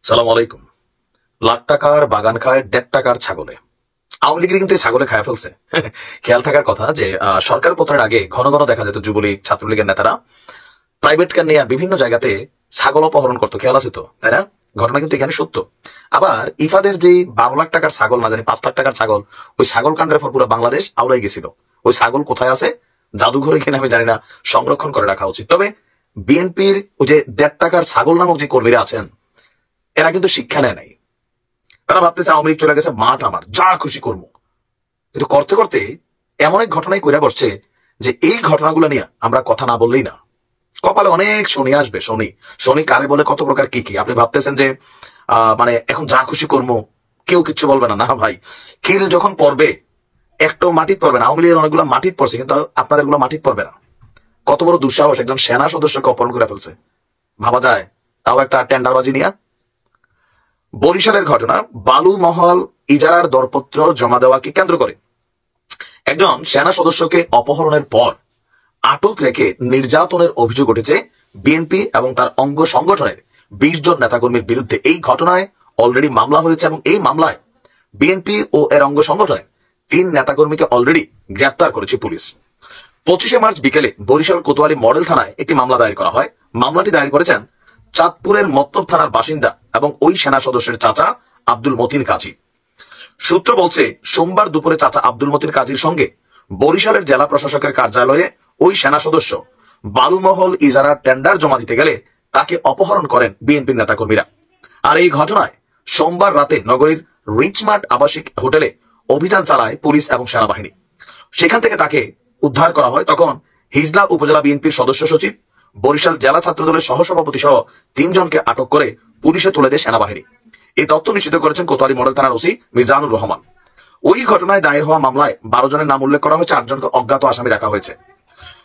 সালাম আলাইকুম। লাখ টাকার বাগান খায় 1.5 টাকার ছাগলে। আওয়ামী লীগের কিন্তু এই ছাগলে খায় ফেলছে। খেয়াল থাকার কথা যে সরকার পতনের আগে ঘন ঘন দেখা যেত যুবলীগ ছাত্রলীগের নেতারা প্রাইভেট কার নিয়ে বিভিন্ন জায়গাতে ছাগল অপহরণ করতো। খেয়াল আছে তো, তাই না? ঘটনা কিন্তু এখানে সত্য। আবার ইফাদের যে 12 লাখ টাকার ছাগল, না জানি 5 লাখ টাকার ছাগল, ওই ছাগল কাণ্ডের পর পুরো বাংলাদেশ আউড়াই গেছিল। ওই ছাগল কোথায় আছে? জাদুঘরে কিনা আমি জানি না, সংরক্ষণ করে রাখা উচিত। তবে বিএনপির ওই যে 1.5 টাকার ছাগল নামক যে কর্মীরা আছেন, এরা কিন্তু শিক্ষা নেয় নাই। তারা ভাবতেছে আওয়ামী লীগ চলে গেছে, মাঠ আমার, যা খুশি করবো। কিন্তু করতে করতে এমন এক ঘটনাই কইরা বসছে যে এই ঘটনাগুলো নিয়ে আমরা কথা না বললেই না। কপালে অনেক শনি আসবে। শনি শনি কারে বলে, কত প্রকার কি কি। আপনি ভাবতেছেন যে মানে এখন যা খুশি করবো, কেউ কিচ্ছু বলবে না। না ভাই, খিল যখন পড়বে একটাও মাটিত পড়বে না। আওয়ামী লীগের অনেকগুলো মাটিত পড়ছে, কিন্তু আপনাদের গুলো মাটিত পড়বে না। কত বড় দুঃসাহস, একজন সেনা সদস্যকে অপহরণ করে ফেলছে, ভাবা যায়? তাও একটা টেন্ডারবাজি নিয়ে। বরিশালের ঘটনা, বালু মহল ইজারার দরপত্র জমা দেওয়াকে কেন্দ্র করে একজন সেনা সদস্যকে অপহরণের পর আটক রেখে নির্যাতনের অভিযোগ উঠেছে বিএনপি এবং তার অঙ্গ সংগঠনের 20 জন নেতাকর্মীর বিরুদ্ধে। এই ঘটনায় অলরেডি মামলা হয়েছে এবং এই মামলায় বিএনপি ও এর অঙ্গ সংগঠনের 3 নেতাকর্মীকে অলরেডি গ্রেপ্তার করেছে পুলিশ। 25 মার্চ বিকেলে বরিশাল কোতোয়ালি মডেল থানায় একটি মামলা দায়ের করা হয়। মামলাটি দায়ের করেছেন চাঁদপুরের মত্তর থানার বাসিন্দা এবং ওই সেনা সদস্যের চাচা আব্দুল মতিন কাজী। সূত্র বলছে, সোমবার দুপুরে চাচা আব্দুল মতিন কাজীর সঙ্গে বরিশালের জেলা প্রশাসকের কার্যালয়ে ওই সেনা সদস্য বালুমহল ইজারার টেন্ডার জমা দিতে গেলে তাকে অপহরণ করেন বিএনপির নেতাকর্মীরা। আর এই ঘটনায় সোমবার রাতে নগরীর রিচমার্ট আবাসিক হোটেলে অভিযান চালায় পুলিশ এবং সেনাবাহিনী। সেখান থেকে তাকে উদ্ধার করা হয়। তখন হিজলা উপজেলা বিএনপির সদস্য সচিব, বরিশাল জেলা ছাত্রদলের সহসভাপতি সহ 3 জনকে আটক করে পুলিশে তুলে দেয় সেনাবাহিনী। এই তথ্য নিশ্চিত করেছেন কোতোয়ালি মডেল থানার ওসি মিজানুর রহমান। ওই ঘটনায় দায়ের হওয়া মামলায় 12 জনের নাম উল্লেখ করা হয়েছে, 8 জনকে অজ্ঞাত আসামি রাখা হয়েছে।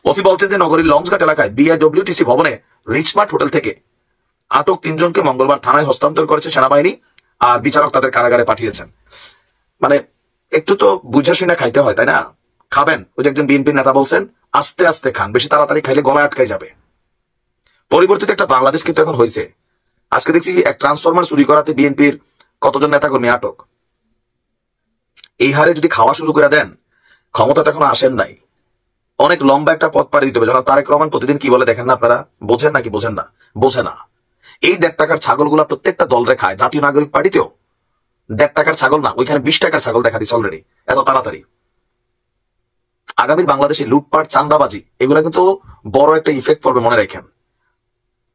ওসি বলছেন যে নগরীর লঞ্চঘাট এলাকায় বিআইডব্লিউটিসি ভবনে রিচমার্ট হোটেল থেকে আটক 3 জনকে মঙ্গলবার থানায় হস্তান্তর করেছে সেনাবাহিনী, আর বিচারক তাদের কারাগারে পাঠিয়েছেন। মানে একটু তো বুঝা শুনে খাইতে হয়, তাই না? খাবেন, ওই যে একজন বিএনপির নেতা বলছেন, আস্তে আস্তে খান, বেশি তাড়াতাড়ি খাইলে গলায় আটকাই যাবে। পরিবর্তিত একটা বাংলাদেশ কিন্তু এখন হয়েছে। আজকে দেখছি এক ট্রান্সফরমার চুরি করাতে বিএনপির কতজন নেতাকর্মী আটক। এই হারে যদি খাওয়া শুরু করে দেন, ক্ষমতা তো এখন আসেন নাই, অনেক লম্বা একটা পথ পাড়ি দিতে হবে। জনাব তারেক রহমান প্রতিদিন কি বলে দেখেন না আপনারা? বোঝেন নাকি বোঝেন না? বোঝে না। এই 1.5 টাকার ছাগলগুলা প্রত্যেকটা দল রেখায়। জাতীয় নাগরিক পার্টিতেও 1.5 টাকার ছাগল না, ওইখানে 20 টাকার ছাগল দেখা দিচ্ছে অলরেডি, এত তাড়াতাড়ি। আগামীর বাংলাদেশে লুটপাট, চান্দাবাজি, এগুলা কিন্তু বড় একটা ইফেক্ট পড়বে, মনে রাখেন।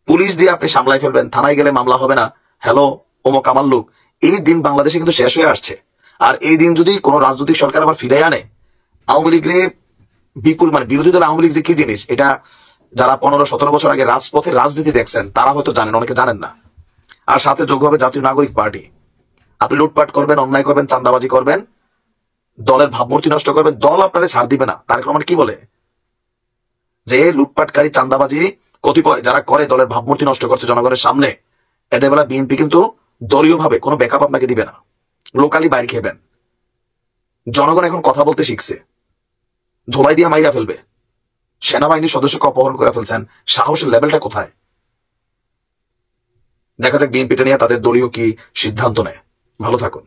পুলিশ দিয়ে আপনি সামলাই ফেলবেন, থানায় গেলে মামলা হবে না, হ্যালো অমুক আমার লোক। এই দিন বাংলাদেশে কিন্তু শেষ হয়ে আসছে। আর এই দিন যদি কোন রাজনৈতিক সরকার আবার ফিরে আনে, আওয়ামী লীগের বিপুল মানে বিরোধী দল আওয়ামী লীগ যে কি জিনিস, এটা যারা 15-17 বছর আগে রাজপথে রাজনীতি দেখছেন তারা হয়তো জানেন, অনেকে জানেন না। আর সাথে যোগ হবে জাতীয় নাগরিক পার্টি। আপনি লুটপাট করবেন, অন্যায় করবেন, চান্দাবাজি করবেন, দলের ভাবমূর্তি নষ্ট করবেন, দল আপনারা ছাড় দিবে না। তারেক রহমান কি বলে যে লুটপাটকারী, চান্দাবাজি কতিপয় যারা করে দলের ভাবমূর্তি নষ্ট করছে জনগণের সামনে, এদের বেলা বিএনপি কিন্তু দলীয় ভাবে কোনো ব্যাকআপ আপনাকে দিবে না, লোকালি বাইরে খেবেন। জনগণ এখন কথা বলতে শিখছে, ধোলাই দিয়ে মাইরা ফেলবে। সেনাবাহিনীর সদস্যকে অপহরণ করে ফেলছেন, সাহসের লেভেলটা কোথায়? দেখা যাক বিএনপিটা নিয়ে তাদের দলীয় কি সিদ্ধান্ত নেয়। ভালো থাকুন।